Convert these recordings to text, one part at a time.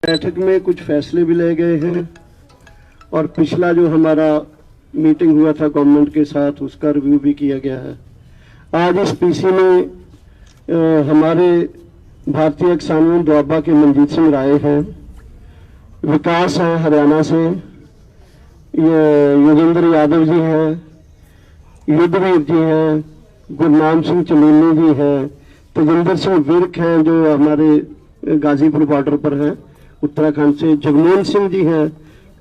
बैठक में कुछ फैसले भी ले गए हैं और पिछला जो हमारा मीटिंग हुआ था गवर्नमेंट के साथ उसका रिव्यू भी किया गया है। आज इस पीसी में हमारे भारतीय किसान यूनियन दोआबा के मनजीत सिंह राय हैं, विकास है हरियाणा से, योगेंद्र यादव जी हैं, युद्धवीर जी हैं, गुरनाम सिंह चमूनी जी हैं, तेजिंदर सिंह विर्क हैं जो हमारे गाजीपुर बॉर्डर पर हैं उत्तराखंड से, जगमोहन सिंह जी हैं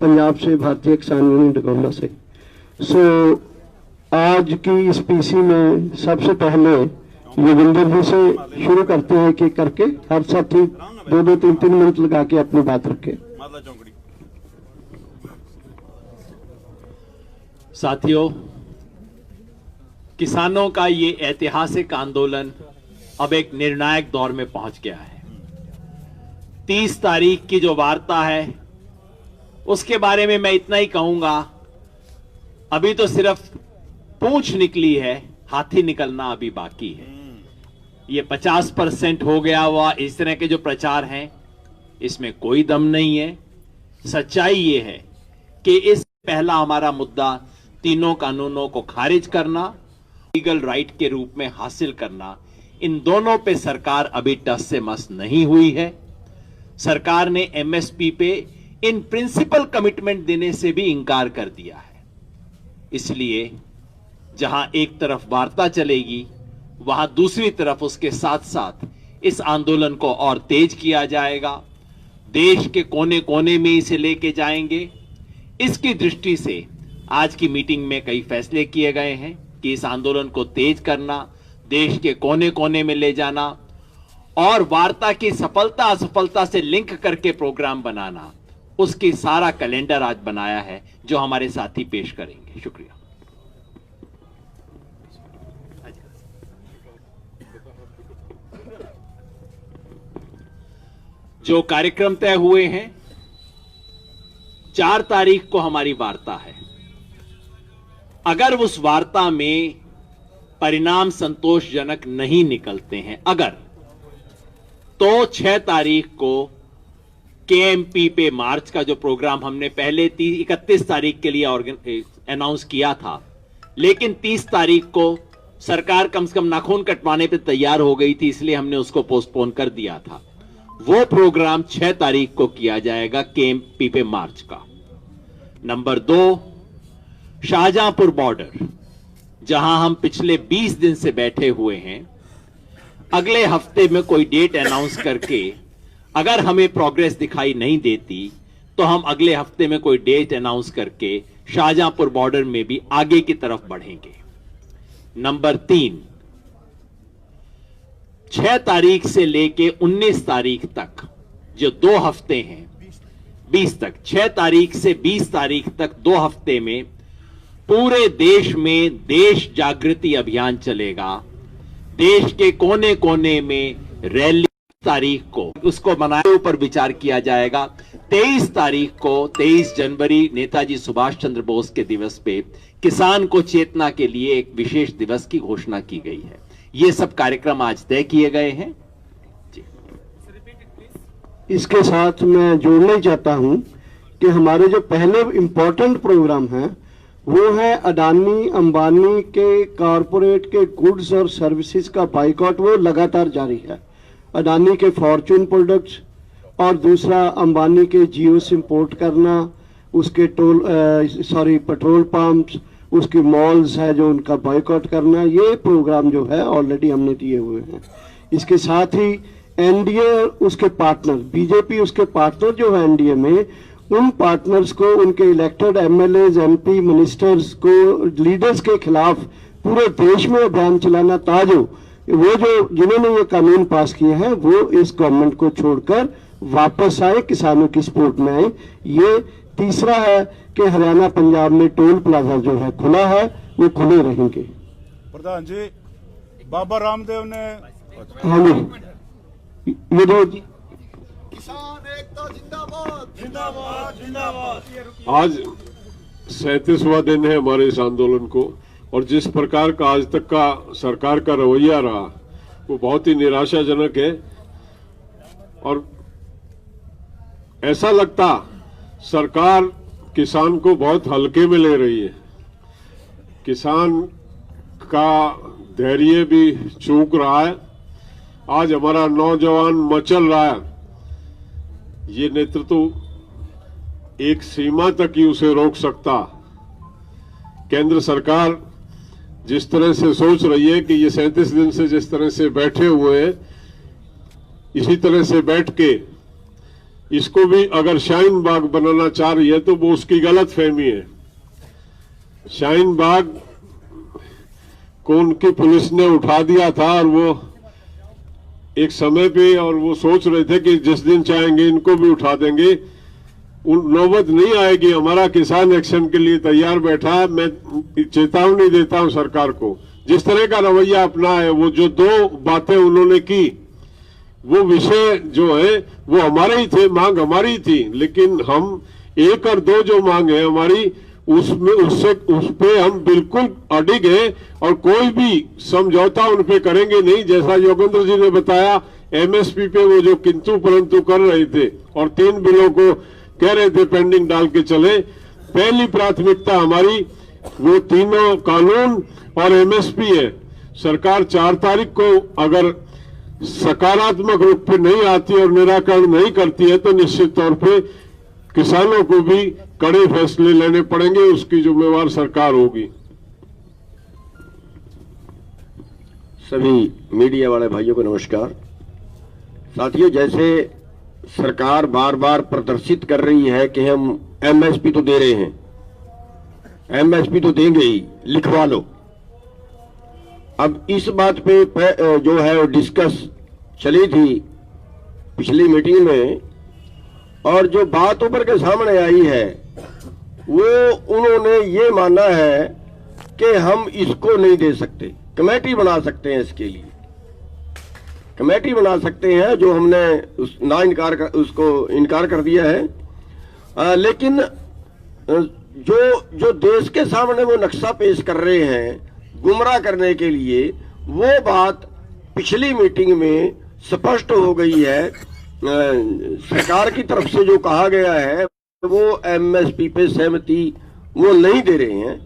पंजाब से, भारतीय किसान यूनियन डगौंडा से। आज की इस पीसी में सबसे पहले योगेंद्र जी से शुरू करते हैं कि करके हर साथी 2-2, 3-3 मिनट लगा के अपनी बात रखे। साथियों, किसानों का ये ऐतिहासिक आंदोलन अब एक निर्णायक दौर में पहुंच गया है। 30 तारीख की जो वार्ता है उसके बारे में मैं इतना ही कहूंगा, अभी तो सिर्फ पूंछ निकली है, हाथी निकलना अभी बाकी है। ये 50% हो गया हुआ इस तरह के जो प्रचार हैं इसमें कोई दम नहीं है। सच्चाई ये है कि इस पहला हमारा मुद्दा तीनों कानूनों को खारिज करना, लीगल राइट के रूप में हासिल करना, इन दोनों पे सरकार अभी टस से मस नहीं हुई है। सरकार ने एमएसपी पे इन प्रिंसिपल कमिटमेंट देने से भी इंकार कर दिया है। इसलिए जहां एक तरफ वार्ता चलेगी वहां दूसरी तरफ उसके साथ साथ इस आंदोलन को और तेज किया जाएगा। देश के कोने कोने में इसे लेके जाएंगे। इसकी दृष्टि से आज की मीटिंग में कई फैसले किए गए हैं कि इस आंदोलन को तेज करना, देश के कोने कोने में ले जाना और वार्ता की सफलता असफलता से लिंक करके प्रोग्राम बनाना, उसकी सारा कैलेंडर आज बनाया है जो हमारे साथी पेश करेंगे। शुक्रिया। जो कार्यक्रम तय हुए हैं, 4 तारीख को हमारी वार्ता है। अगर उस वार्ता में परिणाम संतोषजनक नहीं निकलते हैं तो 6 तारीख को केएमपी पे मार्च का जो प्रोग्राम हमने पहले 31 तारीख के लिए अनाउंस किया था, लेकिन 30 तारीख को सरकार कम से कम नाखून कटवाने पे तैयार हो गई थी, इसलिए हमने उसको पोस्टपोन कर दिया था। वो प्रोग्राम 6 तारीख को किया जाएगा केएमपी पे मार्च का। नंबर 2, शाहजहांपुर बॉर्डर, जहां हम पिछले 20 दिन से बैठे हुए हैं, अगले हफ्ते में कोई डेट अनाउंस करके अगर हमें प्रोग्रेस दिखाई नहीं देती तो हम अगले हफ्ते में कोई डेट अनाउंस करके शाहजहांपुर बॉर्डर में भी आगे की तरफ बढ़ेंगे। नंबर 3, 6 तारीख से लेके 19 तारीख तक जो 2 हफ्ते हैं, 20 तक, 6 तारीख से 20 तारीख तक 2 हफ्ते में पूरे देश में देश जागृति अभियान चलेगा। देश के कोने कोने में रैली तारीख को उसको बनाने पर विचार किया जाएगा। 23 तारीख को 23 जनवरी नेताजी सुभाष चंद्र बोस के दिवस पे किसान को चेतना के लिए एक विशेष दिवस की घोषणा की गई है। ये सब कार्यक्रम आज तय किए गए हैं। इसके साथ मैं जोड़ना चाहता हूं कि हमारे जो पहले इंपॉर्टेंट प्रोग्राम हैं वो है अडानी अंबानी के कॉरपोरेट के गुड्स और सर्विसेज का बाइकआउट, वो लगातार जारी है। अडानी के फॉर्चून प्रोडक्ट्स और दूसरा अंबानी के जियो से इंपोर्ट करना, उसके पेट्रोल पंप्स, उसकी मॉल्स है जो उनका बाइकआउट करना, ये प्रोग्राम जो है ऑलरेडी हमने दिए हुए हैं। इसके साथ ही एनडीए उसके पार्टनर, बीजेपी उसके पार्टनर जो है एनडीए में, उन पार्टनर्स को, उनके इलेक्टेड एमएलएज, एमपी, मिनिस्टर्स को, लीडर्स के खिलाफ पूरे देश में अभियान चलाना, ताजो वो जो जिन्होंने ये कानून पास किए हैं वो इस गवर्नमेंट को छोड़कर वापस आए, किसानों की सपोर्ट में आए। ये तीसरा है कि हरियाणा पंजाब में टोल प्लाजा जो है खुला है, वो खुले रहेंगे। प्रधान जी, बाबा रामदेव ने, हाँ जी, ये किसान एकता जिंदाबाद जिंदाबाद जिंदाबाद। आज 37वां दिन है हमारे इस आंदोलन को, और जिस प्रकार का आज तक का सरकार का रवैया रहा वो बहुत ही निराशाजनक है। और ऐसा लगता सरकार किसान को बहुत हल्के में ले रही है। किसान का धैर्य भी चूक रहा है। आज हमारा नौजवान मचल रहा है। ये नेतृत्व एक सीमा तक ही उसे रोक सकता। केंद्र सरकार जिस तरह से सोच रही है कि ये 37 दिन से जिस तरह से बैठे हुए हैं, इसी तरह से बैठ के इसको भी अगर शाहीन बाग बनाना चाह रही है तो वो उसकी गलत फहमी है। शाहीन बाग को उनकी पुलिस ने उठा दिया था और वो एक समय पे, और वो सोच रहे थे कि जिस दिन चाहेंगे इनको भी उठा देंगे। नौबत नहीं आएगी। हमारा किसान एक्शन के लिए तैयार बैठा है। मैं चेतावनी देता हूं सरकार को, जिस तरह का रवैया अपना है, वो जो 2 बातें उन्होंने की, वो विषय जो है वो हमारे ही थे, मांग हमारी थी, लेकिन हम 1 और 2 जो मांग है हमारी, उस पे हम बिल्कुल अडिग हैं और कोई भी समझौता उन पे करेंगे नहीं। जैसा योगेंद्र जी ने बताया, एमएसपी पे वो जो किंतु परंतु कर रहे थे और 3 बिलों को कह रहे थे पेंडिंग डाल के चले। पहली प्राथमिकता हमारी वो तीनों कानून और एमएसपी है। सरकार 4 तारीख को अगर सकारात्मक रूप पे नहीं आती और निराकरण नहीं करती है तो निश्चित तौर पे किसानों को भी कड़े फैसले लेने पड़ेंगे। उसकी जिम्मेवार सरकार होगी। सभी मीडिया वाले भाइयों को नमस्कार। साथियों, जैसे सरकार बार बार प्रदर्शित कर रही है कि हम एमएसपी तो दे रहे हैं, एमएसपी तो देंगे ही, लिखवा लो। अब इस बात पे जो है वो डिस्कस चली थी पिछली मीटिंग में, और जो बात ऊपर के सामने आई है वो उन्होंने ये माना है कि हम इसको नहीं दे सकते। कमेटी बना सकते हैं, इसके लिए कमेटी बना सकते हैं, जो हमने उसको इनकार कर दिया है। लेकिन जो देश के सामने वो नक्शा पेश कर रहे हैं गुमराह करने के लिए, वो बात पिछली मीटिंग में स्पष्ट हो गई है। सरकार की तरफ से जो कहा गया है वो एमएसपी पे सहमति वो नहीं दे रहे हैं।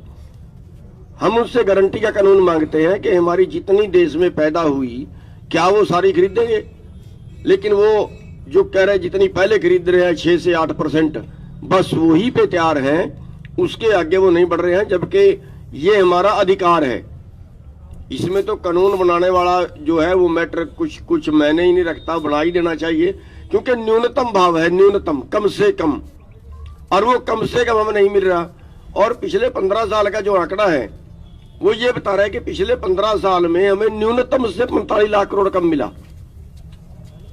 हम उससे गारंटी का कानून मांगते हैं कि हमारी जितनी देश में पैदा हुई, क्या वो सारी खरीदेंगे? लेकिन वो जो कह रहे हैं जितनी पहले खरीद रहे हैं 6 से 8%, बस वही पे तैयार हैं, उसके आगे वो नहीं बढ़ रहे हैं, जबकि ये हमारा अधिकार है। इसमें तो कानून बनाने वाला जो है वो मैटर कुछ मैंने ही नहीं रखता, बना ही देना चाहिए, क्योंकि न्यूनतम भाव है, न्यूनतम, कम से कम, और वो कम से कम हमें नहीं मिल रहा। और पिछले 15 साल का जो आंकड़ा है वो ये बता रहा है कि पिछले 15 साल में हमें न्यूनतम से 45 लाख करोड़ कम मिला।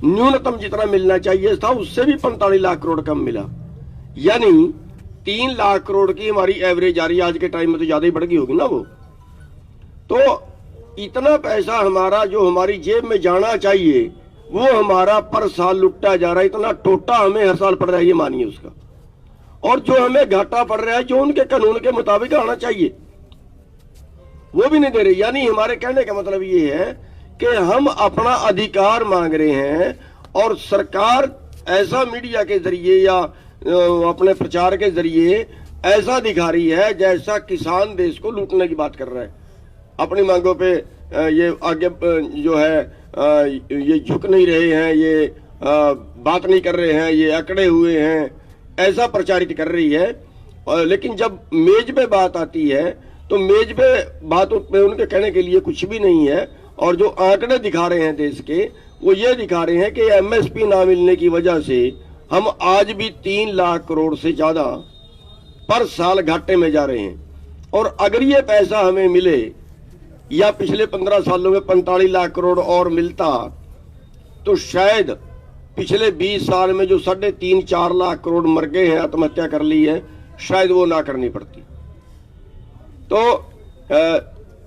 न्यूनतम जितना मिलना चाहिए था उससे भी 45 लाख करोड़ कम मिला, यानी 3 लाख करोड़ की हमारी एवरेज आ रही है। आज के टाइम में तो ज्यादा ही बढ़ गई होगी ना वो। तो इतना पैसा हमारा जो हमारी जेब में जाना चाहिए वो हमारा पर साल लुटता जा रहा है। इतना टोटा हमें हर साल पड़ रहा है, ये मानिए उसका। और जो हमें घाटा पड़ रहा है जो उनके कानून के मुताबिक आना चाहिए वो भी नहीं दे रहे। यानी हमारे कहने का मतलब ये है कि हम अपना अधिकार मांग रहे हैं और सरकार ऐसा मीडिया के जरिए या अपने प्रचार के जरिए ऐसा दिखा रही है जैसा किसान देश को लूटने की बात कर रहा है। अपनी मांगों पे ये आगे जो है ये झुक नहीं रहे हैं, ये बात नहीं कर रहे हैं, ये अकड़े हुए हैं, ऐसा प्रचारित कर रही है। लेकिन जब मेज पे बात आती है तो मेज पे बात में उनके कहने के लिए कुछ भी नहीं है। और जो आंकड़े दिखा रहे हैं देश के, वो ये दिखा रहे हैं कि एमएसपी ना मिलने की वजह से हम आज भी 3 लाख करोड़ से ज्यादा पर साल घाटे में जा रहे हैं। और अगर ये पैसा हमें मिले या पिछले 15 सालों में 45 लाख करोड़ और मिलता तो शायद पिछले 20 साल में जो 3.5-4 लाख करोड़ मर गए हैं, आत्महत्या कर ली है, शायद वो ना करनी पड़ती। तो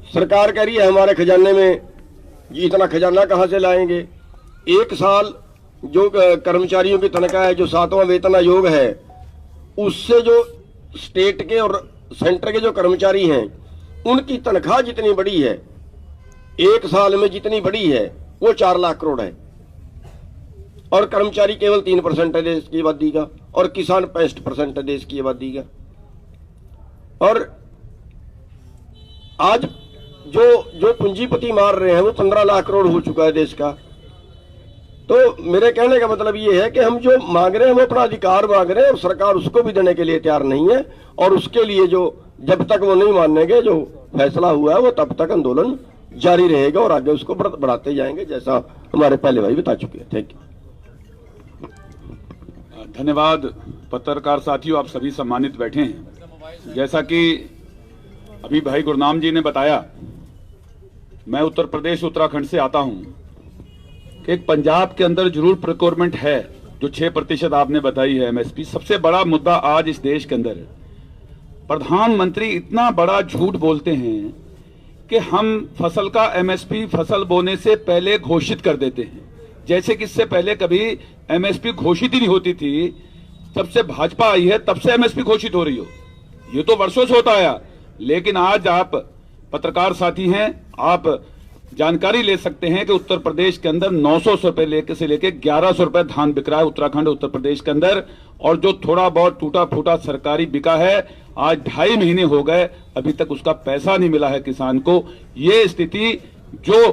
सरकार कह रही है हमारे खजाने में, इतना खजाना कहां से लाएंगे? एक साल जो कर्मचारियों की तनख्वाह है, जो 7वां वेतन आयोग है, उससे जो स्टेट के और सेंटर के जो कर्मचारी हैं उनकी तनख्वाह जितनी बड़ी है, एक साल में जितनी बड़ी है, वो 4 लाख करोड़ है। और कर्मचारी केवल 3% है देश की आबादी का, और किसान 65% है देश की आबादी का। और आज जो पूंजीपति मार रहे हैं वो 15 लाख करोड़ हो चुका है देश का। तो मेरे कहने का मतलब ये है कि हम जो मांग रहे हैं वो अपना अधिकार मांग रहे हैं, और सरकार उसको भी देने के लिए तैयार नहीं है। और उसके लिए जब तक वो नहीं मानेंगे, जो फैसला हुआ है वो तब तक आंदोलन जारी रहेगा और आगे उसको बढ़ाते जाएंगे, जैसा हमारे पहले भाई बता चुके हैं। Thank you. धन्यवाद। पत्रकार साथियों, आप सभी सम्मानित बैठे हैं। जैसा कि अभी भाई गुरनाम जी ने बताया, मैं उत्तर प्रदेश उत्तराखंड से आता हूं। एक पंजाब के अंदर जरूर प्रोक्योरमेंट है, जो 6% आपने बताई है एमएसपी। सबसे बड़ा मुद्दा आज इस देश के अंदर है, प्रधानमंत्री इतना बड़ा झूठ बोलते हैं कि हम फसल का एमएसपी फसल बोने से पहले घोषित कर देते हैं, जैसे कि इससे पहले कभी एमएसपी घोषित ही नहीं होती थी। जब से भाजपा आई है तब से एमएसपी घोषित हो रही हो, ये तो वर्षों से होता आया। लेकिन आज आप पत्रकार साथी हैं, आप जानकारी ले सकते हैं कि उत्तर प्रदेश के अंदर 900 रुपए से लेके 1100 रुपए धान बिक रहा है उत्तराखंड उत्तर प्रदेश के अंदर। और जो थोड़ा बहुत टूटा फूटा सरकारी बिका है, आज 2.5 महीने हो गए, अभी तक उसका पैसा नहीं मिला है किसान को। ये स्थिति जो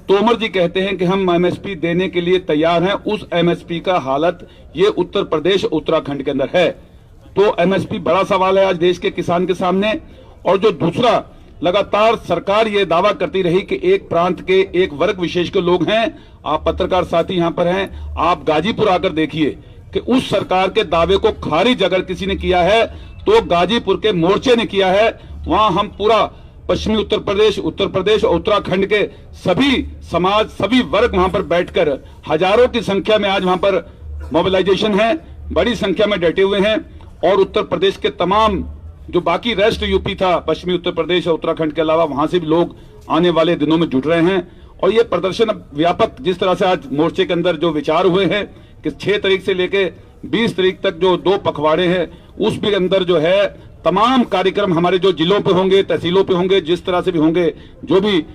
तोमर जी कहते हैं कि हम एमएसपी देने के लिए तैयार हैं, उस एमएसपी का हालत ये उत्तर प्रदेश उत्तराखंड के अंदर है। तो एमएसपी बड़ा सवाल है आज देश के किसान के सामने। और जो दूसरा, लगातार सरकार ये दावा करती रही कि एक प्रांत के एक वर्ग विशेष के लोग हैं। आप पत्रकार साथी यहां पर हैं, आप गाजीपुर आकर देखिए कि उस सरकार के दावे को खारिज अगर किसी ने किया है तो गाजीपुर के मोर्चे ने किया है। वहां हम पूरा पश्चिमी उत्तर प्रदेश और उत्तराखंड के सभी समाज, सभी वर्ग वहां पर बैठकर हजारों की संख्या में आज वहां पर मोबिलाइजेशन है, बड़ी संख्या में डटे हुए हैं। और उत्तर प्रदेश के तमाम जो बाकी रेस्ट यूपी था, पश्चिमी उत्तर प्रदेश और उत्तराखंड के अलावा, वहां से भी लोग आने वाले दिनों में जुट रहे हैं। और ये प्रदर्शन व्यापक, जिस तरह से आज मोर्चे के अंदर जो विचार हुए हैं कि 6 तारीख से लेके 20 तारीख तक जो 2 पखवाड़े हैं, उस भी अंदर जो है तमाम कार्यक्रम हमारे जो जिलों पे होंगे, तहसीलों पे होंगे, जिस तरह से भी होंगे, जो भी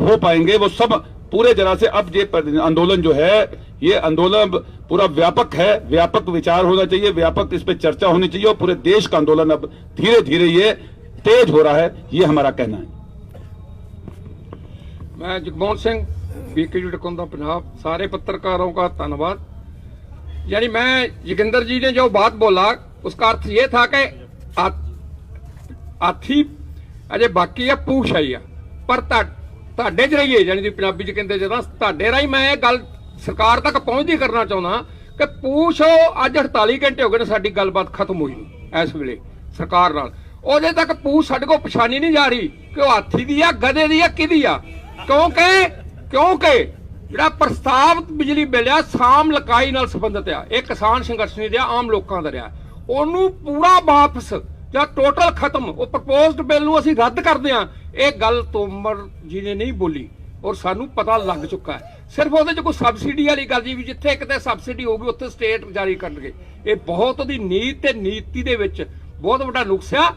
हो पाएंगे वो सब पूरे तरह से। अब ये आंदोलन जो है, ये आंदोलन पूरा व्यापक है, व्यापक विचार होना चाहिए, व्यापक इस पे चर्चा होनी चाहिए, और पूरे देश का आंदोलन अब धीरे धीरे ये तेज हो रहा है, ये हमारा कहना है। मैं जगमोहन सिंह, बीकेयू टकोंदा पंजाब। सारे पत्रकारों का धन्यवाद। यानी मैं जोगिंदर जी ने जो बात बोला उसका अर्थ ये था कि हाथी अजे बाकी है, पूछ आई है, पर ਤੁਹਾਡੇ ਚ ਰਹੀਏ, यानी पंजाबी च कहते जदा ਤੁਹਾਡੇ राही मैं ये गल सरकार तक पहुंचती करना चाहना कि पूछ अज 48 घंटे हो गए साडी गलबात खत्म हुई इस वेले सरकार नाल, ਉਹਦੇ तक पूछ साडे को पछानी नहीं जा रही कि वो हाथी दी आ, गधे दी आ, किहदी आ। क्योंकि ਜਿਹੜਾ प्रस्ताव बिजली बिल आ साम लकाई नाल संबंधित आ, ਇਹ किसान संघर्ष नहीं रहा, आम लोगों का रहा। ਉਹਨੂੰ पूरा वापस ਜਾਂ टोटल खत्म, वो प्रपोज्ड बिल ਨੂੰ ਅਸੀਂ ਰੱਦ ਕਰਦੇ ਆ। ਇਹ ਗੱਲ ਤੋਮਰ जी ने नहीं बोली और सानू पता लग चुका है। सिर्फ ਉਹਦੇ 'ਚ ਕੋਈ सबसिडी वाली गल जी भी जिथे किते सबसिडी होगी उत्थे स्टेट जारी करनगे। ਇਹ बहुत ਉਹਦੀ नीत ਤੇ नीति ਦੇ ਵਿੱਚ बहुत ਵੱਡਾ ਨੁਕਸ ਆ।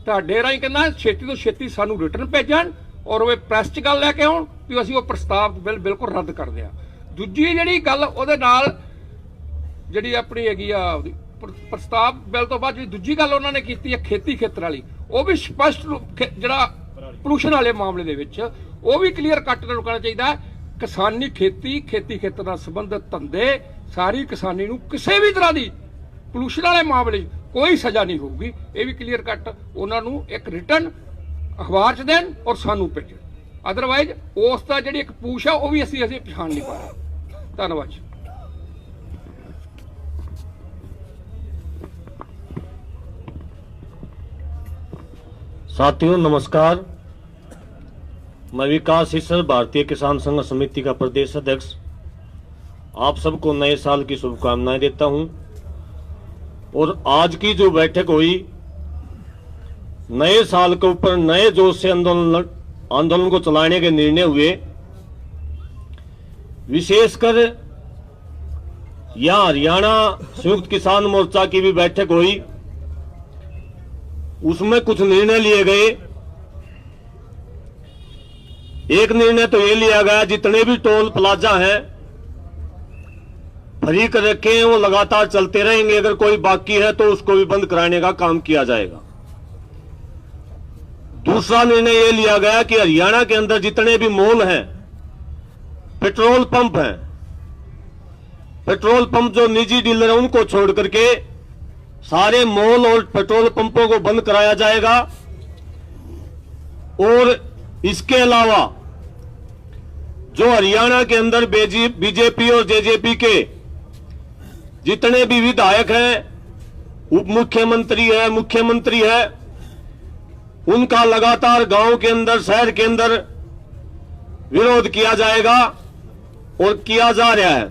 ਤੁਹਾਡੇ ਰਾਹੀਂ ਕਹਿੰਦਾ ਛੇਤੀ ਤੋਂ ਛੇਤੀ ਸਾਨੂੰ ਰਿਟਰਨ ਭੇਜਣ और वो प्रेस च गल लैके आउण कि असीं वो प्रस्ताव बिल बिल्कुल रद्द करदे आ। दूजी जिहड़ी गल ਉਹਦੇ ਨਾਲ ਜਿਹੜੀ ਆਪਣੀ ਹੈਗੀ ਆ प्रस्ताव बिल तो बाद जी दूजी गल उन्होंने की है खेती खेतर वाली, वो भी स्पष्ट जरा पोल्यूशन वाले मामले दे विच वो भी क्लीयर कट रुकना चाहिए। किसानी खेती खेतर नाल संबंधित धंधे सारी किसानी नूं किसी भी तरह की पोल्यूशन वाले मामले कोई सज़ा नहीं होगी। ये भी क्लीयर कट उन्होंने एक रिटर्न अखबार च देन और सानू भेजन, अदरवाइज उसका जी एक पूछ है वो भी असी पछाण नहीं पा रहे। धन्यवाद। साथियों नमस्कार, मैं विकास ईश्वर, भारतीय किसान संघ समिति का प्रदेश अध्यक्ष, आप सबको नए साल की शुभकामनाएं देता हूं। और आज की जो बैठक हुई, नए साल के ऊपर नए जोश से आंदोलन को चलाने के निर्णय हुए। विशेषकर यहां हरियाणा संयुक्त किसान मोर्चा की भी बैठक हुई, उसमें कुछ निर्णय लिए गए। एक निर्णय तो ये लिया गया जितने भी टोल प्लाजा हैं फ्री कर रखे हैं वो लगातार चलते रहेंगे। अगर कोई बाकी है तो उसको भी बंद कराने का काम किया जाएगा। दूसरा निर्णय यह लिया गया कि हरियाणा के अंदर जितने भी मॉल हैं, पेट्रोल पंप हैं, पेट्रोल पंप जो निजी डीलर हैं उनको छोड़ करके सारे मॉल और पेट्रोल पंपों को बंद कराया जाएगा। और इसके अलावा जो हरियाणा के अंदर बीजेपी और जेजेपी के जितने भी विधायक हैं, उप मुख्यमंत्री है, मुख्यमंत्री है, उनका लगातार गांव के अंदर, शहर के अंदर विरोध किया जाएगा और किया जा रहा है।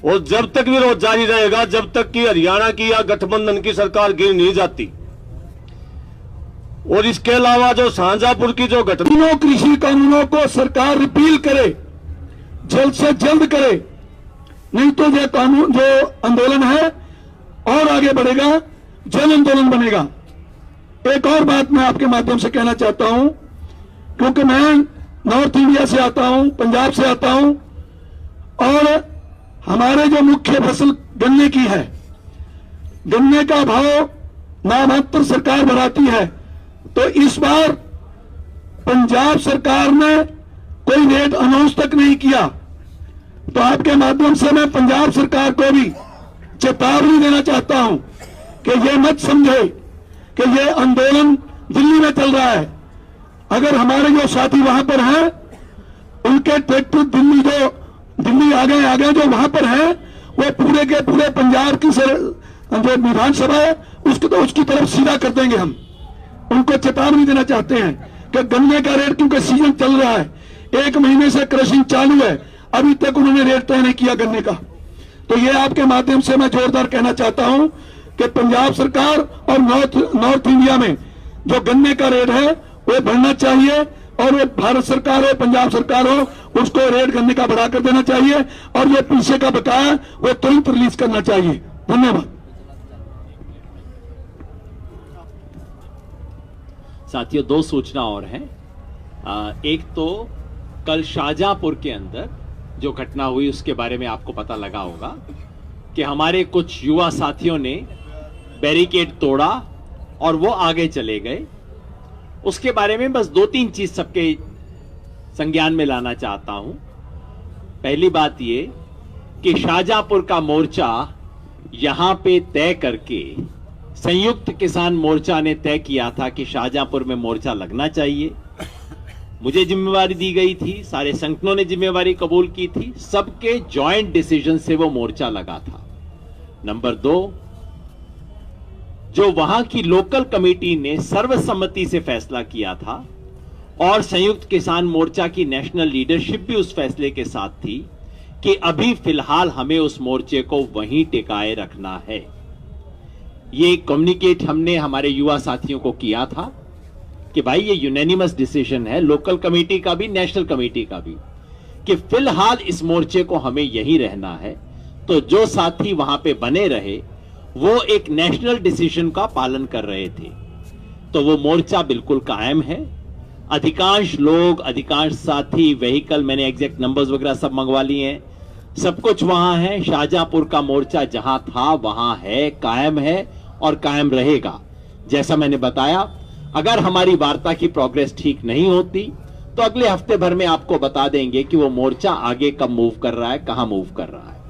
और जब तक विरोध जारी रहेगा, जब तक कि हरियाणा की या गठबंधन की सरकार गिर नहीं जाती। और इसके अलावा जो शाहजहांपुर की जो घटना, तीनों कृषि कानूनों को सरकार रिपील करे, जल्द से जल्द करे, नहीं तो यह कानून जो आंदोलन है और आगे बढ़ेगा, जन आंदोलन बनेगा। एक और बात मैं आपके माध्यम से कहना चाहता हूं, क्योंकि मैं नॉर्थ इंडिया से आता हूं, पंजाब से आता हूं, और हमारे जो मुख्य फसल गन्ने की है, गन्ने का भाव नामात्र सरकार बढ़ाती है। तो इस बार पंजाब सरकार ने कोई रेट अनाउंस तक नहीं किया। तो आपके माध्यम से मैं पंजाब सरकार को भी चेतावनी देना चाहता हूं कि यह मत समझे कि यह आंदोलन दिल्ली में चल रहा है। अगर हमारे जो साथी वहां पर हैं, उनके ट्रैक्टर दिल्ली आ गए जो वहां पर हैं, वो पूरे के पूरे पंजाब की जो विधानसभा है उसकी तरफ सीधा कर देंगे। हम उनको चेतावनी देना चाहते हैं कि गन्ने का रेट, क्योंकि सीजन चल रहा है, 1 महीने से क्रशिंग चालू है, अभी तक उन्होंने रेट तय नहीं किया गन्ने का। तो ये आपके माध्यम से मैं जोरदार कहना चाहता हूं कि पंजाब सरकार और नॉर्थ इंडिया में जो गन्ने का रेट है वो बढ़ना चाहिए, और वो भारत सरकार हो, पंजाब सरकार हो, उसको रेट गन्ने का बढ़ा कर देना चाहिए, और ये पीछे का बकाया वो तुरंत रिलीज करना चाहिए। धन्यवाद। साथियों, 2 सूचना और हैं। एक तो कल शाहजहांपुर के अंदर जो घटना हुई उसके बारे में आपको पता लगा होगा कि हमारे कुछ युवा साथियों ने बैरिकेड तोड़ा और वो आगे चले गए। उसके बारे में बस 2-3 चीज सबके संज्ञान में लाना चाहता हूं। पहली बात ये कि शाहजहांपुर का मोर्चा यहां पे तय करके संयुक्त किसान मोर्चा ने तय किया था कि शाहजहांपुर में मोर्चा लगना चाहिए। मुझे जिम्मेवारी दी गई थी, सारे संगठनों ने जिम्मेवारी कबूल की थी, सबके जॉइंट डिसीजन से वो मोर्चा लगा था। नंबर 2, जो वहां की लोकल कमेटी ने सर्वसम्मति से फैसला किया था और संयुक्त किसान मोर्चा की नेशनल लीडरशिप भी उस फैसले के साथ थी कि अभी फिलहाल हमें उस मोर्चे को वहीं टिकाए रखना है। ये कम्युनिकेट हमने हमारे युवा साथियों को किया था कि भाई ये यूनानिमस डिसीजन है, लोकल कमेटी का भी, नेशनल कमेटी का भी, कि फिलहाल इस मोर्चे को हमें यहीं रहना है। तो जो साथी वहां पे बने रहे वो एक नेशनल डिसीजन का पालन कर रहे थे। तो वो मोर्चा बिल्कुल कायम है। अधिकांश लोग, अधिकांश साथी, व्हीकल, मैंने एग्जैक्ट नंबर्स वगैरह सब मंगवा लिए हैं, सब कुछ वहां है। शाहजहांपुर का मोर्चा जहां था वहां है, कायम है और कायम रहेगा। जैसा मैंने बताया, अगर हमारी वार्ता की प्रोग्रेस ठीक नहीं होती तो अगले हफ्ते भर में आपको बता देंगे कि वो मोर्चा आगे कब मूव कर रहा है, कहां मूव कर रहा है।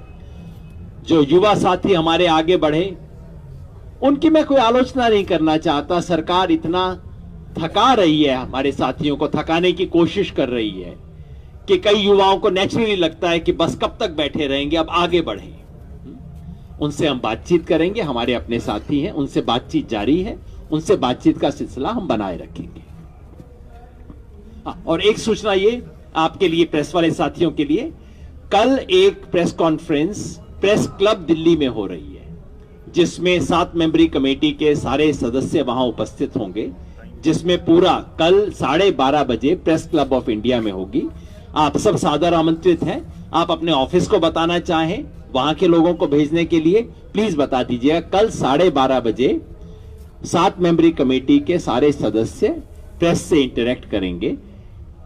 जो युवा साथी हमारे आगे बढ़े, उनकी मैं कोई आलोचना नहीं करना चाहता। सरकार इतना थका रही है, हमारे साथियों को थकाने की कोशिश कर रही है कि कई युवाओं को नेचुरली लगता है कि बस कब तक बैठे रहेंगे, अब आगे बढ़े। उनसे हम बातचीत करेंगे, हमारे अपने साथी हैं, उनसे बातचीत जारी है, उनसे बातचीत का सिलसिला हम बनाए रखेंगे। और एक सूचना ये आपके लिए, प्रेस वाले साथियों के लिए, कल एक press conference press club Delhi में हो रही है, जिसमें 7 मेंबरी कमेटी के सारे सदस्य वहां उपस्थित होंगे, जिसमें पूरा कल 12:30 बजे प्रेस क्लब ऑफ इंडिया में होगी। आप सब सादर आमंत्रित हैं। आप अपने ऑफिस को बताना चाहें, वहां के लोगों को भेजने के लिए प्लीज बता दीजिएगा। कल 12:30 बजे 7 मेंबरी कमेटी के सारे सदस्य प्रेस से इंटरेक्ट करेंगे।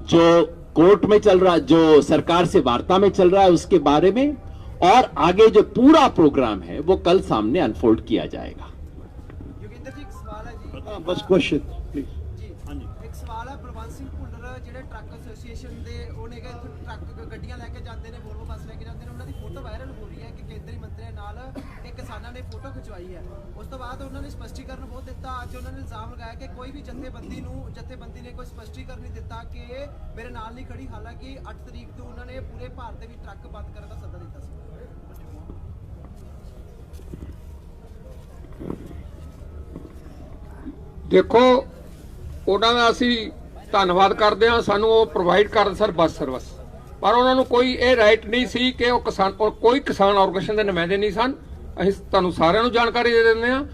जो कोर्ट में चल रहा, जो सरकार से वार्ता में चल रहा है उसके बारे में, और आगे जो पूरा प्रोग्राम है वो कल सामने अनफोल्ड किया जाएगा। योगेंद्र जी, एक सवाल है जी। बस क्वेश्चन प्लीज। ਜੀ ਇੱਕ ਸਵਾਲ ਹੈ ਪ੍ਰਵੰਤ ਸਿੰਘ ਭੁੱਲਰ ਜਿਹੜੇ ਟਰੱਕ ਐਸੋਸੀਏਸ਼ਨ ਦੇ ਉਹਨੇ ਕਿ ਟਰੱਕ ਗੱਡੀਆਂ ਲੈ ਕੇ ਜਾਂਦੇ ਨੇ, ਵੋਲਵੋ ਬੱਸ ਲੈ ਕੇ ਜਾਂਦੇ ਨੇ, ਉਹਨਾਂ ਦੀ ਫੋਟੋ ਵਾਇਰਲ ਹੋ ਰਹੀ ਹੈ ਕਿ ਕੇਂਦਰੀ ਮੰਤਰੀ ਨਾਲ ਇੱਕ ਕਿਸਾਨਾਂ ਨੇ ਫੋਟੋ ਖਿਚਵਾਈ ਹੈ। ਉਸ ਤੋਂ ਬਾਅਦ ਉਹਨਾਂ ਨੇ ਸਪਸ਼ਟੀਕਰਨ ਬਹੁਤ ਦਿੱਤਾ। ਅੱਜ ਉਹਨਾਂ ਨੇ ਇਲਜ਼ਾਮ ਲਗਾਇਆ ਕਿ ਕੋਈ ਵੀ ਜਥੇਬੰਦੀ ਨੇ ਕੋਈ ਸਪਸ਼ਟੀਕਰਨ ਨਹੀਂ ਦਿੱਤਾ ਕਿ ਮੇਰੇ ਨਾਲ ਨਹੀਂ ਖੜੀ, ਹਾਲਾਂਕਿ 8 ਤਰੀਕ ਤੋਂ ਉਹਨਾਂ ਨੇ ਪੂਰੇ ਭਾਰਤ ਦੇ ਵਿੱਚ ਟਰੱਕ ਬੰਦ ਕਰਨ ਦਾ ਸੱਦਾ ਦਿੱਤਾ ਸੀ। ਦੇਖੋ ਉਹਨਾਂ ਦਾ ਅਸੀਂ ਧੰਨਵਾਦ ਕਰਦੇ ਹਾਂ, ਸਾਨੂੰ ਉਹ ਪ੍ਰੋਵਾਈਡ ਕਰਦੇ ਸਰ ਬੱਸ ਸਰਵਿਸ, ਪਰ ਉਹਨਾਂ ਨੂੰ ਕੋਈ ਇਹ ਰਾਈਟ ਨਹੀਂ ਸੀ ਕਿ ਉਹ ਕਿਸਾਨ ਔਰ ਕੋਈ ਕਿਸਾਨ ਆਰਗੇਨਾਈਜੇਸ਼ਨ ਦੇ ਨੁਮਾਇੰਦੇ ਨਹੀਂ ਸਨ। ਅਸੀਂ ਤੁਹਾਨੂੰ ਸਾਰਿਆਂ ਨੂੰ ਜਾਣਕਾਰੀ ਦੇ ਦਿੰਦੇ ਹਾਂ।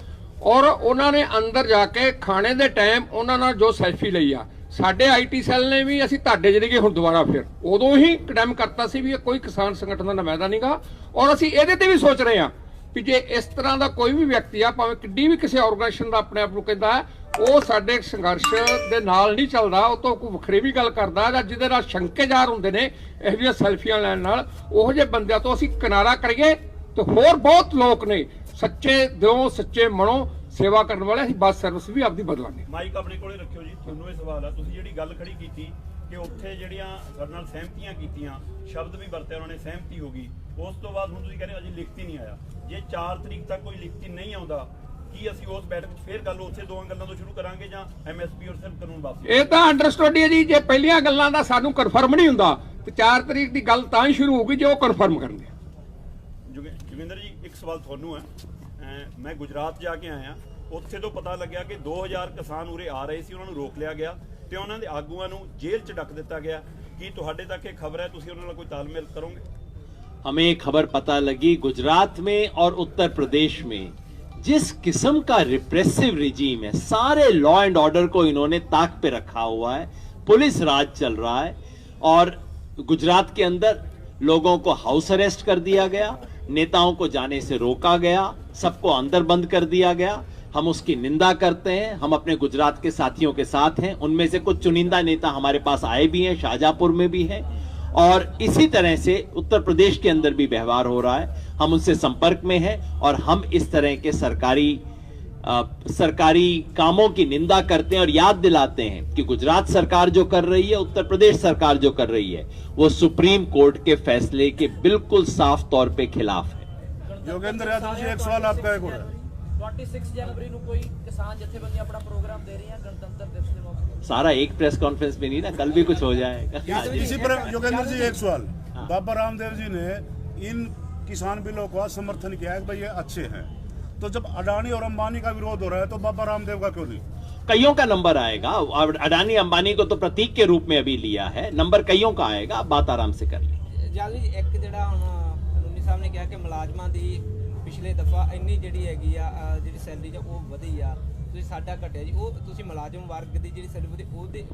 ਔਰ ਉਹਨਾਂ ਨੇ ਅੰਦਰ ਜਾ ਕੇ ਖਾਣੇ ਦੇ ਟਾਈਮ ਉਹਨਾਂ ਨਾਲ ਜੋ ਸੈਲਫੀ ਲਈ ਆ, ਸਾਡੇ ਆਈਟੀ ਸੈੱਲ ਨੇ ਵੀ ਅਸੀਂ ਤੁਹਾਡੇ ਜਿਹੜੇ ਹੁਣ ਦੁਬਾਰਾ ਫਿਰ ਉਦੋਂ ਹੀ ਕੰਡੈਮ ਕਰਤਾ ਸੀ ਵੀ ਇਹ ਕੋਈ ਕਿਸਾਨ ਸੰਗਠਨ ਦਾ ਨੁਮਾਇੰਦਾ ਨਹੀਂਗਾ। ਔਰ ਅਸੀਂ ਇਹਦੇ ਤੇ ਵੀ ਸੋਚ ਰਹੇ ਹਾਂ ਵੀ ਜੇ ਇਸ ਤਰ੍ਹਾਂ ਦਾ ਕੋਈ ਵੀ ਵਿਅਕਤੀ ਆ, ਭਾਵੇਂ ਕਿੱਡੀ ਵੀ ਕਿਸੇ ਆਰਗੇਨਾਈਜੇਸ਼ਨ ਦਾ ਆਪਣੇ ਆਪ ਨੂੰ ਕਹਿੰਦਾ ਹੈ, ਉਹ ਸਾਡੇ ਸੰਘਰਸ਼ ਦੇ ਨਾਲ ਨਹੀਂ ਚੱਲਦਾ, ਉਹ ਤੋਂ ਕੋਈ ਵੱਖਰੀ ਵੀ ਗੱਲ ਕਰਦਾ ਜਾਂ ਜਿਹਦੇ ਨਾਲ ਸ਼ੰਕੇਜਾਰ ਹੁੰਦੇ ਨੇ ਇਹੋ ਜਿਹੀਆਂ ਸੈਲਫੀਆਂ ਲੈਣ ਨਾਲ, ਉਹੋ ਜਿਹੇ ਬੰਦਿਆਂ ਤੋਂ ਅਸੀਂ ਕਿਨਾਰਾ ਕਰੀਏ। ਤੇ ਹੋਰ ਬਹੁਤ ਲੋਕ ਨੇ ਸੱਚੇ ਦਿਲੋਂ ਸੱਚੇ ਮਨੋਂ ਸੇਵਾ ਕਰਨ ਵਾਲੇ, ਅਸੀਂ ਬੱਸ ਸਰਵਿਸ ਵੀ ਆਪਦੀ ਬਦਲਾਂਗੇ। ਮਾਈਕ ਆਪਣੇ ਕੋਲੇ ਰੱਖਿਓ ਜੀ। ਤੁਹਾਨੂੰ ਇਹ ਸਵਾਲ ਆ, ਤੁਸੀਂ ਜਿਹੜੀ ਗੱਲ ਖੜੀ ਕੀਤੀ ਕਿ ਉੱਥੇ ਜਿਹੜੀਆਂ ਸਾਡੇ ਨਾਲ ਸਹਿਮਤੀਆਂ ਕੀਤੀਆਂ, ਸ਼ਬਦ ਵੀ ਵਰਤਿਆ ਉਹਨਾਂ ਨੇ, ਸਹਿਮਤੀ ਹੋ ਗਈ, ਉਸ ਤੋਂ ਬਾਅਦ ਹੁਣ ਤੁਸੀਂ ਕਹਿੰਦੇ ਅਜੇ ਲਿਖਤੀ ਨਹੀਂ ਆਇਆ। ਜੇ 4 ਤਰੀਕ ਤੱਕ ਕੋਈ ਲਿਖਤੀ ਨਹੀਂ ਆਉਂਦਾ, ਕੀ ਅਸੀਂ ਉਸ ਬੈਠਕ 'ਚ ਫੇਰ ਗੱਲ ਉਸੇ ਦੋਵਾਂ ਗੱਲਾਂ ਤੋਂ ਸ਼ੁਰੂ ਕਰਾਂਗੇ ਜਾਂ ਐਮਐਸਪੀ ਔਰ ਸਿਰਫ ਕਾਨੂੰਨ ਵਾਪਸ? ਇਹ ਤਾਂ ਅੰਡਰਸਟੂਡ ਹੈ ਜੀ। ਜੇ ਪਹਿਲੀਆਂ ਗੱਲਾਂ ਦਾ ਸਾਨੂੰ ਕਨਫਰਮ ਨਹੀਂ ਹੁੰਦਾ ਤੇ 4 ਤਰੀਕ ਦੀ ਗੱਲ ਤਾਂ ਹੀ ਸ਼ੁਰੂ ਹੋਊਗੀ ਜੇ ਉਹ ਕਨਫਰਮ ਕਰਨਗੇ। ਜੋਗਿੰਦਰ ਜੀ, ਇੱਕ ਸਵਾਲ ਤੁਹਾਨੂੰ ਹੈ। ਮੈਂ ਗੁਜਰਾਤ ਜਾ ਕੇ ਆਇਆ, ਉੱਥੇ ਤੋਂ ਪਤਾ ਲੱਗਿਆ ਕਿ 2000 ਕਿਸਾਨ ਉਰੇ ਆ ਰਹੇ ਸੀ, ਉਹਨਾਂ ਨੂੰ ਰੋਕ ਲਿਆ ਗਿਆ ਤੇ ਉਹਨਾਂ ਦੇ ਆਗੂਆਂ ਨੂੰ ਜੇਲ੍ਹ 'ਚ ਡੱਕ ਦਿੱਤਾ ਗਿਆ। ਕੀ ਤੁਹਾਡੇ ਤੱਕ ਇਹ ਖਬਰ ਹੈ? ਤੁਸੀਂ ਉਹਨਾਂ ਨਾਲ ਕੋਈ ਤਾਲਮੇਲ ਕਰੋਗੇ? हमें खबर पता लगी गुजरात में और उत्तर प्रदेश में जिस किस्म का रिप्रेसिव रिजीम है, सारे लॉ एंड ऑर्डर को इन्होंने ताक पे रखा हुआ है, पुलिस राज चल रहा है। और गुजरात के अंदर लोगों को हाउस अरेस्ट कर दिया गया, नेताओं को जाने से रोका गया, सबको अंदर बंद कर दिया गया। हम उसकी निंदा करते हैं। हम अपने गुजरात के साथियों के साथ हैं। उनमें से कुछ चुनिंदा नेता हमारे पास आए भी हैं, शाहजहांपुर में भी हैं, और इसी तरह से उत्तर प्रदेश के अंदर भी व्यवहार हो रहा है। हम उनसे संपर्क में हैं और हम इस तरह के सरकारी कामों की निंदा करते हैं और याद दिलाते हैं कि गुजरात सरकार जो कर रही है, उत्तर प्रदेश सरकार जो कर रही है, वो सुप्रीम कोर्ट के फैसले के बिल्कुल साफ तौर पे खिलाफ है। योगेंद्र यादव जी, एक सवाल आपका एक और है। 26 जनवरी ਨੂੰ ਕੋਈ ਕਿਸਾਨ ਜਥੇਬੰਦੀਆਂ ਆਪਣਾ ਪ੍ਰੋਗਰਾਮ ਦੇ ਰਹੀਆਂ गणतंत्र दिवस ਦੇ मौके पर। सारा एक प्रेस कॉन्फ्रेंस में नहीं ना, कल भी कुछ हो जाएगा। इसी पर योगेंद्र जी एक सवाल, बाबा रामदेव जी ने इन किसान बिलों का समर्थन किया है, भाई ये अच्छे हैं, तो जब अडानी और अंबानी का विरोध हो रहा है तो बाबा रामदेव का क्यों नहीं? कईयों का नंबर आएगा। अडानी अंबानी को तो प्रतीक के रूप में अभी लिया है, नंबर कईयों का आएगा, बात आराम से कर लें। जाली एक ਜਿਹੜਾ ਹੁਣ ਕਾਨੂੰਨੀ ਸਾਹਿਬ ਨੇ ਕਿਹਾ ਕਿ ਮੁਲਾਜ਼ਮਾਂ ਦੀ ਪਿਛਲੇ ਦਫਾ ਇੰਨੀ ਜਿਹੜੀ ਹੈਗੀ ਆ ਜਿਹੜੀ ਸੈਲਰੀ ਜਾਂ ਉਹ ਵਧੀ ਆ, ਤੁਸੀਂ ਸਾਡਾ ਘਟਿਆ ਜੀ, ਉਹ ਤੁਸੀਂ ਮੁਲਾਜ਼ਮ ਵਰਗ ਦੀ ਜਿਹੜੀ ਸੈਲਰੀ ਵਧੀ ਉਹਦੇ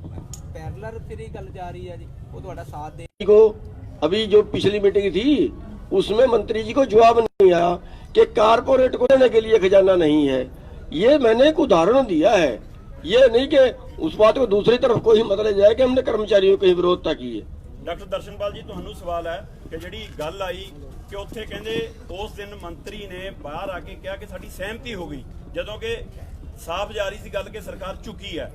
ਪੈਰਲਲ ਫਿਰ ਇਹ ਗੱਲ ਜਾ ਰਹੀ ਹੈ ਜੀ, ਉਹ ਤੁਹਾਡਾ ਸਾਥ ਦੇ को अभी जो पिछली मीटिंग थी उसमें मंत्री जी को जवाब नहीं आया कि कारपोरेट को देने के लिए खजाना नहीं है। ये मैंने एक उदाहरण दिया है, ये नहीं कि उस बात को दूसरी तरफ कोई मत ले जाए कि हमने कर्मचारियों की विरोधता की है। ਡਾਕਟਰ ਦਰਸ਼ਨਪਾਲ ਜੀ, ਤੁਹਾਨੂੰ ਸਵਾਲ ਹੈ ਕਿ ਜਿਹੜੀ ਗੱਲ ਆਈ ਕਿ ਉੱਥੇ ਕਹਿੰਦੇ ਉਸ ਦਿਨ ਮੰਤਰੀ ਨੇ ਬਾਹਰ ਆ ਕੇ ਕਿਹਾ ਕਿ ਸਾਡੀ ਸਹਿਮਤੀ ਹੋ ਗਈ, ਜਦੋਂ ਕਿ ਸਾਫ਼ ਜਾ ਰਹੀ ਸੀ ਗੱਲ ਕਿ ਸਰਕਾਰ ਝੁਕੀ ਹੈ।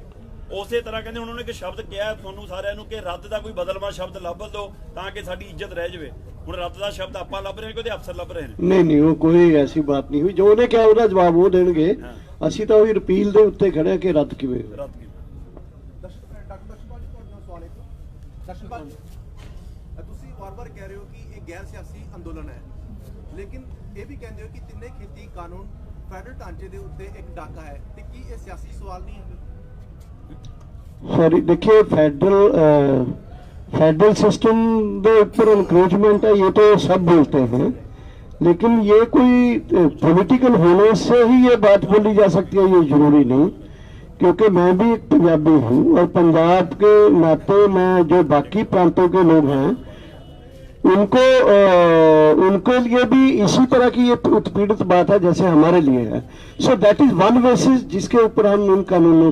ਉਸੇ ਤਰ੍ਹਾਂ ਕਹਿੰਦੇ ਉਹਨਾਂ ਨੇ ਕਿ ਸ਼ਬਦ ਕਿਹਾ ਤੁਹਾਨੂੰ ਸਾਰਿਆਂ ਨੂੰ ਕਿ ਰੱਦ ਦਾ ਕੋਈ ਬਦਲਵਾਂ ਸ਼ਬਦ ਲੱਭ ਦਿਓ ਤਾਂ ਕਿ ਸਾਡੀ ਇੱਜ਼ਤ ਰਹਿ ਜਾਵੇ। ਹੁਣ ਰੱਦ ਦਾ ਸ਼ਬਦ ਆਪਾਂ ਲੱਭ ਰਹੇ ਹਾਂ ਕਿ ਉਹਦੇ ਅਫਸਰ ਲੱਭ ਰਹੇ ਨੇ? ਨਹੀਂ ਉਹ ਕੋਈ ਐਸੀ ਬਾਤ ਨਹੀਂ ਹੋਈ। ਜੋ ਉਹਨੇ ਕਿਹਾ ਉਹਦਾ ਜਵਾਬ ਉਹ ਦੇਣਗੇ। ਅਸੀਂ ਤਾਂ ਉਹੀ ਰਿਪੀਲ ਦੇ ਉੱਤੇ ਖੜੇ ਕਿ ਰੱਦ ਕਿਵੇਂ। ਦਰਸ਼ਨਪਾਲ ਤੁਸੀਂ ਵਾਰ-ਵਾਰ ਕਹਿ ਰਹੇ ਹੋ ਕਿ ਇਹ ਗੈਰ ਸਿਆਸੀ ਅੰਦੋਲਨ ਹੈ, ਲੇਕਿਨ ਇਹ ਵੀ ਕਹਿੰਦੇ ਹੋ ਕਿ ਤਿੰਨੇ ਖੇਤੀ ਕਾਨੂੰਨ ਫੈਡਰਲ ਢਾਂਚੇ ਦੇ ਉੱਤੇ ਇੱਕ ਡਾਕਾ ਹੈ, ਤੇ ਕੀ ਇਹ ਸਿਆਸੀ ਸਵਾਲ ਨਹੀਂ ਹੈ? सॉरी, देखिए फेडरल सिस्टम के ऊपर इंक्रोचमेंट है, ये तो सब बोलते हैं, लेकिन ये कोई पॉलिटिकल होने से ही ये बात बोली जा सकती है, ये जरूरी नहीं। क्योंकि मैं भी एक पंजाबी हूँ और पंजाब के नाते मैं जो बाकी प्रांतों के लोग हैं उनके लिए भी इसी तरह की ये उत्पीड़ित बात है जैसे हमारे लिए है। So that is one basis जिसके ऊपर हम इन कानूनों